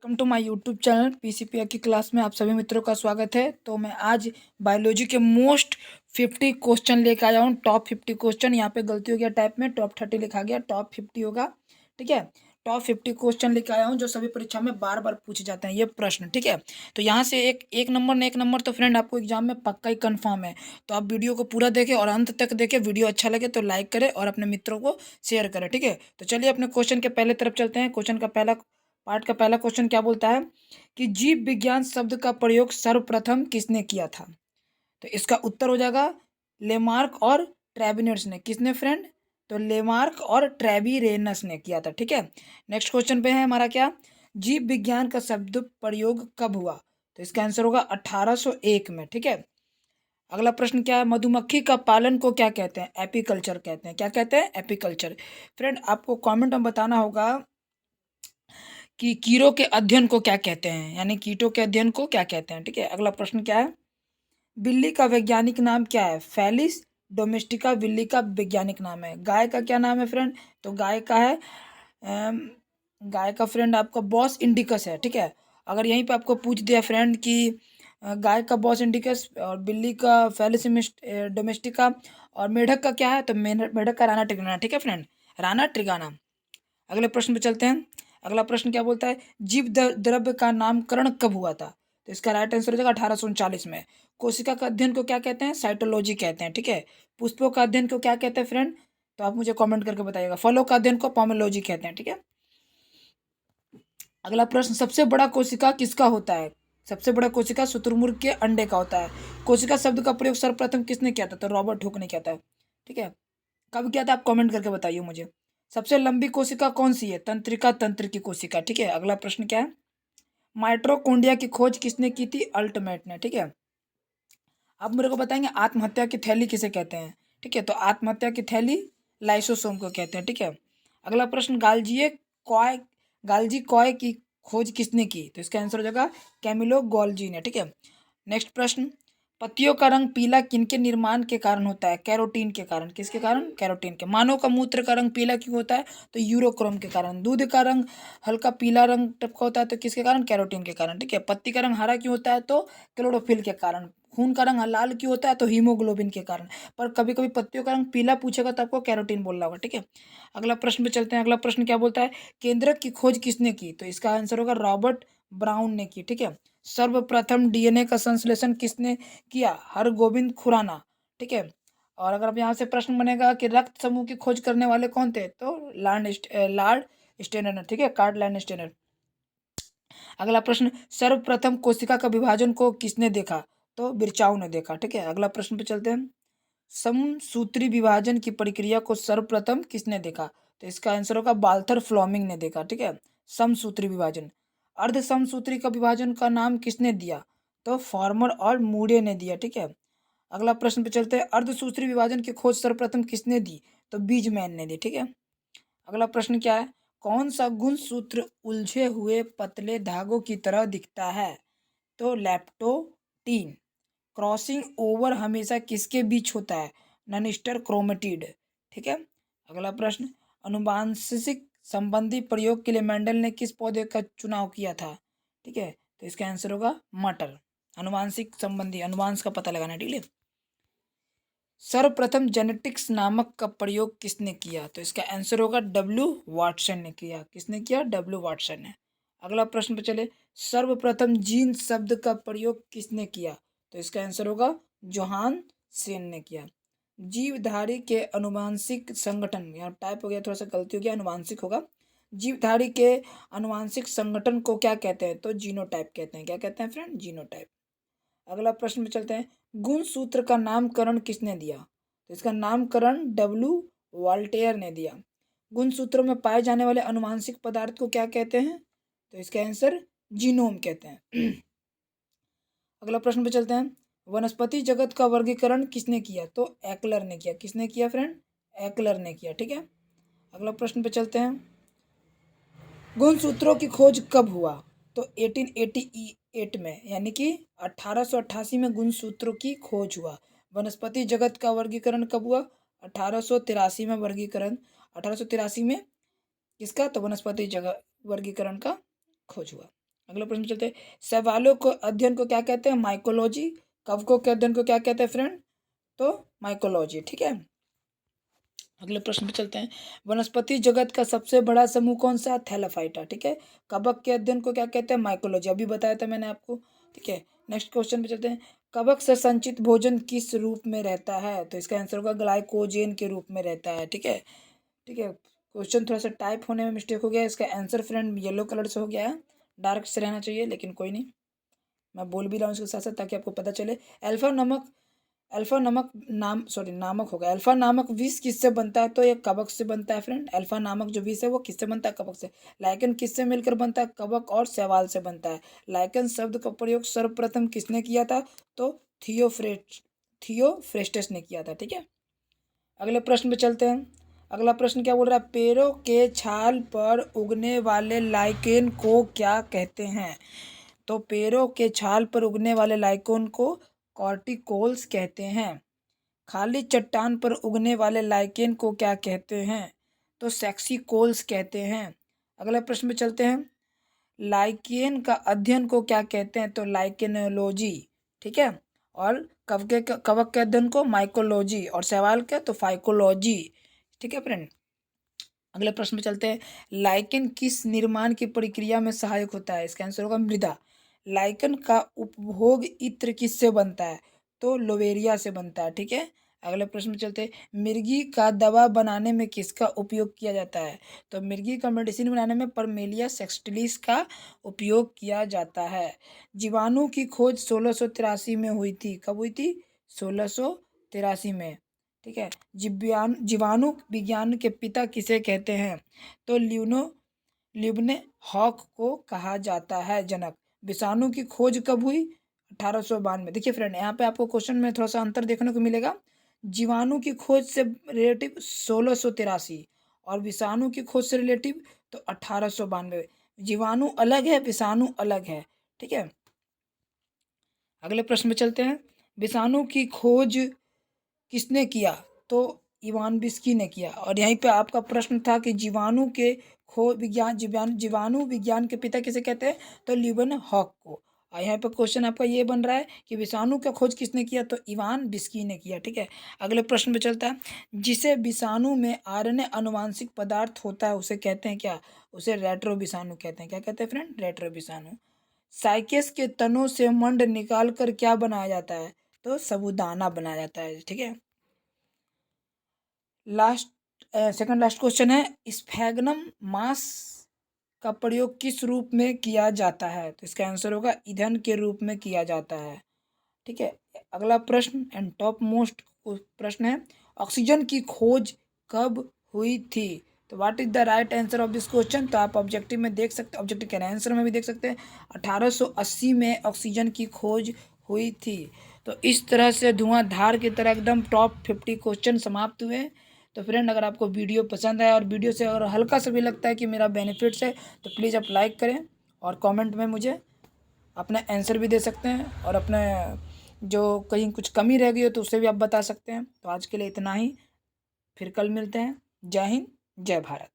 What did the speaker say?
Welcome to my YouTube channel PCPI की class में आप सभी मित्रों का स्वागत है। तो मैं आज बायोलॉजी के मोस्ट 50 क्वेश्चन लेकर आया हूँ। टॉप 50 क्वेश्चन, यहाँ पे गलती हो गया टाइप में, टॉप 30 लिखा गया, टॉप 50 होगा। ठीक है, टॉप 50 क्वेश्चन लेकर आया हूँ जो सभी परीक्षा में बार बार पूछे जाते हैं ये प्रश्न। ठीक है, तो यहाँ से एक नंबर न एक नंबर तो फ्रेंड आपको एग्जाम में पक्का ही कन्फर्म है। तो आप वीडियो को पूरा देखें और अंत तक देखें। वीडियो अच्छा लगे तो लाइक करें और अपने मित्रों को शेयर करें। ठीक है, तो चलिए अपने क्वेश्चन के पहले तरफ चलते हैं। क्वेश्चन का पहला पार्ट का पहला क्वेश्चन क्या बोलता है कि जीव विज्ञान शब्द का प्रयोग सर्वप्रथम किसने किया था? तो इसका उत्तर हो जाएगा लेमार्क और ट्रेविनस ने। किसने फ्रेंड? तो लेमार्क और ट्रेविरेनस ने किया था। ठीक है, नेक्स्ट क्वेश्चन पे है हमारा क्या, जीव विज्ञान का शब्द प्रयोग कब हुआ? तो इसका आंसर होगा 1801 में। ठीक है, अगला प्रश्न क्या है, मधुमक्खी का पालन को क्या कहते हैं? एपीकल्चर कहते हैं। क्या कहते हैं? एपीकल्चर। फ्रेंड आपको कमेंट में बताना होगा कि कीड़ों के अध्ययन को क्या कहते हैं, यानी कीटों के अध्ययन को क्या कहते हैं। ठीक है, अगला प्रश्न क्या है, बिल्ली का वैज्ञानिक नाम क्या है? फेलिस डोमेस्टिका बिल्ली का वैज्ञानिक नाम है। गाय का क्या नाम है फ्रेंड? तो गाय का है गाय का फ्रेंड आपका बॉस इंडिकस है। ठीक है, अगर यहीं पे आपको पूछ दिया फ्रेंड कि गाय का बॉस इंडिकस और बिल्ली का फेलिस डोमेस्टिका और मेढक का क्या है, तो मेढक का राना ट्रिगाना। ठीक है फ्रेंड, राना ट्रिगाना। अगले प्रश्न पे चलते हैं। अगला प्रश्न क्या बोलता है, जीव द्रव्य का नामकरण कब हुआ था? तो इसका राइट आंसर हो जाएगा 1839 में। कोशिका का अध्ययन को क्या कहते हैं? साइटोलॉजी कहते हैं। ठीक है, पुष्पों का अध्ययन को क्या कहते हैं फ्रेंड? तो आप मुझे कमेंट करके बताइएगा। फलों का अध्ययन को पोमोलॉजी कहते हैं। ठीक है, अगला प्रश्न, सबसे बड़ा कोशिका किसका होता है? सबसे बड़ा कोशिका शुतुरमुर्ग के अंडे का होता है। कोशिका शब्द का प्रयोग सर्वप्रथम किसने किया था? तो रॉबर्ट हुक ने किया था। ठीक है, कब किया था आप कमेंट करके बताइए मुझे। सबसे लंबी कोशिका कौन सी है? तंत्रिका तंत्र की कोशिका। ठीक है, अगला प्रश्न क्या है, माइटोकॉन्ड्रिया की खोज किसने की थी? अल्टमेट ने। ठीक है, आप मेरे को बताएंगे आत्महत्या की थैली किसे कहते हैं? ठीक है, तो आत्महत्या की थैली लाइसोसोम को कहते हैं। ठीक है, अगला प्रश्न, गाल्जी कॉय की खोज किसने की? तो इसका आंसर हो जाएगा कैमिलो गोल्जी ने। ठीक है, नेक्स्ट प्रश्न, पत्तियों का रंग पीला किनके निर्माण के कारण होता है? कैरोटीन के कारण। किसके कारण? कैरोटीन के। मानव का मूत्र का रंग पीला क्यों होता है? तो यूरोक्रोम के कारण। दूध का रंग हल्का पीला रंग टपका होता है, तो किसके कारण? कैरोटीन के कारण। ठीक है, पत्ती का रंग हरा क्यों होता है? तो क्लोरोफिल के कारण। खून का रंग लाल क्यों होता है? तो हीमोग्लोबिन के कारण। पर कभी कभी पत्तियों का रंग पीला पूछेगा तो आपको कैरोटीन बोलना होगा। ठीक है, अगला प्रश्न पे चलते हैं। अगला प्रश्न क्या बोलता है, केंद्रक की खोज किसने की? तो इसका आंसर होगा रॉबर्ट ब्राउन ने की। ठीक है, सर्वप्रथम डीएनए का संश्लेषण किसने किया? हरगोविंद खुराना। ठीक है, और अगर अब यहाँ से प्रश्न बनेगा कि रक्त समूह की खोज करने वाले कौन थे, तो लॉर्ड स्टेनर ने। ठीक है, कार्ल लैंड स्टेनर। अगला प्रश्न, सर्वप्रथम कोशिका का विभाजन को किसने देखा? तो बिरचाउ ने देखा। ठीक है, अगला प्रश्न पे चलते हैं, समसूत्री विभाजन की प्रक्रिया को सर्वप्रथम किसने देखा? तो इसका आंसर होगा वाल्थर फ्लोमिंग ने देखा। ठीक है, समसूत्री विभाजन। अर्ध समसूत्री का विभाजन का नाम किसने दिया? तो फॉर्मर और मूडे ने दिया। ठीक है, अगला प्रश्न पे चलते हैं, अर्धसूत्री विभाजन की खोज सर्वप्रथम किसने दी? तो बीजमैन ने दी। ठीक है, अगला प्रश्न क्या है, कौन सा गुणसूत्र उलझे हुए पतले धागों की तरह दिखता है? तो लैप्टोटीन। क्रॉसिंग ओवर हमेशा किसके बीच होता है? ननिस्टर क्रोमेटिड। ठीक है, अगला प्रश्न, अनुवांशिक संबंधी प्रयोग के लिए मेंडल ने किस पौधे का चुनाव किया था? ठीक है, तो इसका आंसर होगा मटर। अनुवांशिक संबंधी, अनुवांश का पता लगाना। ठीक है, सर्वप्रथम जेनेटिक्स नामक का प्रयोग किसने किया? तो इसका आंसर होगा डब्ल्यू वाटसन ने किया। किसने किया? डब्ल्यू वाटसन ने। अगला प्रश्न पे चले, सर्वप्रथम जीन शब्द का प्रयोग किसने किया? तो इसका आंसर होगा जोहान सेन ने किया। जीवधारी के अनुवांशिक संगठन, यहाँ टाइप हो गया, थोड़ा सा गलती हो गया, अनुवांशिक होगा। जीवधारी के अनुवांशिक संगठन को क्या कहते हैं? तो जीनोटाइप कहते हैं। क्या कहते हैं फ्रेंड? जीनोटाइप। अगला प्रश्न में चलते हैं, गुणसूत्र का नामकरण किसने दिया? तो इसका नामकरण डब्ल्यू वॉल्टेयर ने दिया। गुणसूत्रों में पाए जाने वाले अनुवांशिक पदार्थ को क्या कहते हैं? तो इसका आंसर जीनोम कहते हैं। अगला प्रश्न पे चलते हैं, वनस्पति जगत का वर्गीकरण किसने किया? तो एक्लर ने किया। किसने किया फ्रेंड? एक्लर ने किया। ठीक है, अगला प्रश्न पे चलते हैं, गुणसूत्रों की खोज कब हुआ? तो 1888 में, यानी कि 1888 में गुणसूत्रों की खोज हुआ। वनस्पति जगत का वर्गीकरण कब हुआ? 1883 में वर्गीकरण, 1883 में किसका? तो वनस्पति जगत वर्गीकरण का खोज हुआ। अगले प्रश्न चलते हैं, शैवालों को अध्ययन को क्या कहते हैं? माइकोलॉजी। कवकों के अध्ययन को क्या कहते हैं फ्रेंड? तो माइकोलॉजी। ठीक है, अगले प्रश्न पे चलते हैं, वनस्पति जगत का सबसे बड़ा समूह कौन सा? थैलाफाइटा। ठीक है, कवक के अध्ययन को क्या कहते हैं? माइकोलॉजी, अभी बताया था मैंने आपको। ठीक है, नेक्स्ट क्वेश्चन पे चलते हैं, कवक से संचित भोजन किस रूप में रहता है? तो इसका आंसर होगा ग्लाइकोजेन के रूप में रहता है। ठीक है, ठीक है, क्वेश्चन थोड़ा सा टाइप होने में मिस्टेक हो गया, इसका आंसर फ्रेंड येलो कलर से हो गया है, डार्क से रहना चाहिए, लेकिन कोई नहीं, मैं बोल भी रहा हूँ इसके साथ साथ ताकि आपको पता चले। अल्फा नमक नामक होगा। अल्फा नामक विष किससे बनता है? तो ये कवक से बनता है फ्रेंड। अल्फा नामक जो विष है वो किससे बनता है? कवक से। लाइकेन किससे मिलकर बनता है? कवक और शैवाल से बनता है। लाइकेन शब्द का प्रयोग सर्वप्रथम किसने किया था? तो थियोफ्रेस्टस ने किया था। ठीक है, अगले प्रश्न पे चलते हैं। अगला प्रश्न क्या बोल रहा है? पेड़ों के छाल पर उगने वाले लाइकेन को क्या कहते हैं? तो पेड़ों के छाल पर उगने वाले लाइकेन को कॉर्टिकोल्स कहते हैं। खाली चट्टान पर उगने वाले लाइकेन को क्या कहते हैं? तो सेक्सिकोल्स कहते हैं। अगले प्रश्न पे चलते हैं, लाइकेन का अध्ययन को क्या कहते हैं? तो लाइकेनोलॉजी। ठीक है, और कवक के अध्ययन को माइकोलॉजी, और शैवाल के तो फाइकोलॉजी। ठीक है फ्रेंड, अगले प्रश्न पे चलते हैं, लाइकेन किस निर्माण की प्रक्रिया में सहायक होता है? इसका आंसर होगा मृदा। लाइकेन का उपभोग इत्र किससे बनता है? तो लोवेरिया से बनता है। ठीक है, अगले प्रश्न में चलते हैं, मिर्गी का दवा बनाने में किसका उपयोग किया जाता है? तो मिर्गी का मेडिसिन बनाने में परमेलिया सेक्सटिलिस का उपयोग किया जाता है। जीवाणु की खोज 1683 में हुई थी। कब हुई थी? 1683 में। ठीक है, जीवाणु विज्ञान के पिता किसे कहते हैं? तो लिब्ने हॉक को कहा जाता है जनक। विषाणु की खोज कब हुई? 1892। देखिए फ्रेंड, यहाँ पे आपको क्वेश्चन में थोड़ा सा अंतर देखने को मिलेगा। जीवाणु की खोज से रिलेटिव 1683 और विषाणु की खोज से रिलेटिव तो 1892। जीवाणु अलग है, विषाणु अलग है। ठीक है, अगले प्रश्न में चलते हैं, विषाणु की खोज किसने किया? तो इवान बिस्की ने किया। और यहीं पे आपका प्रश्न था कि जीवाणु के जीवाणु विज्ञान के पिता किसे कहते हैं? तो ल्यूबन हॉक को। और यहाँ पे क्वेश्चन आपका ये बन रहा है कि विषाणु का खोज किसने किया? तो इवान बिस्की ने किया। ठीक है, अगले प्रश्न पे चलता है, जिसे विषाणु में आरएनए अनुवांशिक पदार्थ होता है उसे कहते हैं क्या? उसे रेट्रो विषाणु कहते हैं। क्या कहते हैं फ्रेंड? रेट्रो विषाणु। साइकेस के तनों से मंड निकाल कर क्या बनाया जाता है? तो साबूदाना बनाया जाता है। ठीक है, लास्ट सेकंड लास्ट क्वेश्चन है, स्फैग्नम मास का प्रयोग किस रूप में किया जाता है? तो इसका आंसर होगा ईंधन के रूप में किया जाता है। ठीक है, अगला प्रश्न एंड टॉप मोस्ट प्रश्न है, ऑक्सीजन की खोज कब हुई थी? तो what is the right answer of this question? तो आप ऑब्जेक्टिव में देख सकते, ऑब्जेक्टिव के आंसर में भी देख सकते हैं, 1880 में ऑक्सीजन की खोज हुई थी। तो इस तरह से धुआंधार की तरह एकदम टॉप 50 क्वेश्चन समाप्त हुए। तो फ्रेंड, अगर आपको वीडियो पसंद आया और वीडियो से अगर हल्का सा भी लगता है कि मेरा बेनिफिट्स है तो प्लीज़ आप लाइक करें और कमेंट में मुझे अपना आंसर भी दे सकते हैं, और अपने जो कहीं कुछ कमी रह गई हो तो उसे भी आप बता सकते हैं। तो आज के लिए इतना ही, फिर कल मिलते हैं। जय हिंद, जय भारत।